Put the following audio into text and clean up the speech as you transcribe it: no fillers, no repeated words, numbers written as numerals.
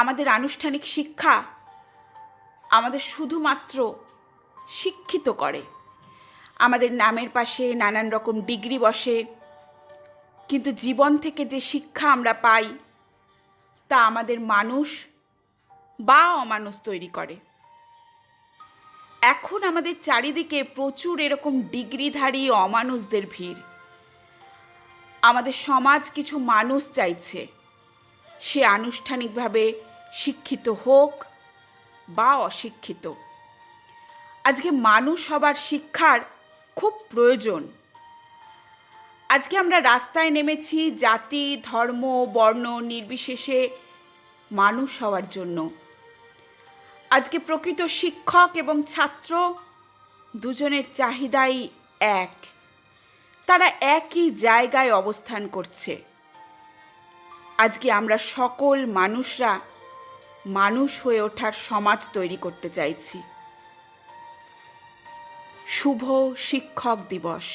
আমাদের আনুষ্ঠানিক শিক্ষা আমাদের শুধুমাত্র শিক্ষিত করে। আমাদের নামের পাশে নানান রকম ডিগ্রি বসে, কিন্তু জীবন থেকে যে শিক্ষা আমরা পাই তা আমাদের মানুষ বা অমানুষ তৈরি করে। এখন আমাদের চারিদিকে প্রচুর এরকম ডিগ্রিধারী অমানুষদের ভিড়। আমাদের সমাজ কিছু মানুষ চাইছে সে আনুষ্ঠানিকভাবে শিক্ষিত হোক বা অশিক্ষিত। আজকে মানুষ হবার শিক্ষার খুব প্রয়োজন। আজকে আমরা রাস্তায় নেমেছি জাতি, ধর্ম, বর্ণ নির্বিশেষে মানুষ হওয়ার জন্য। আজকে প্রকৃত শিক্ষক এবং ছাত্র দুজনের চাহিদাই এক। তারা একই জায়গায় অবস্থান করছে। আজকে আমরা সকল মানুষরা মানুষ হয়ে ওঠার সমাজ তৈরি করতে চাইছি। শুভ শিক্ষক দিবস।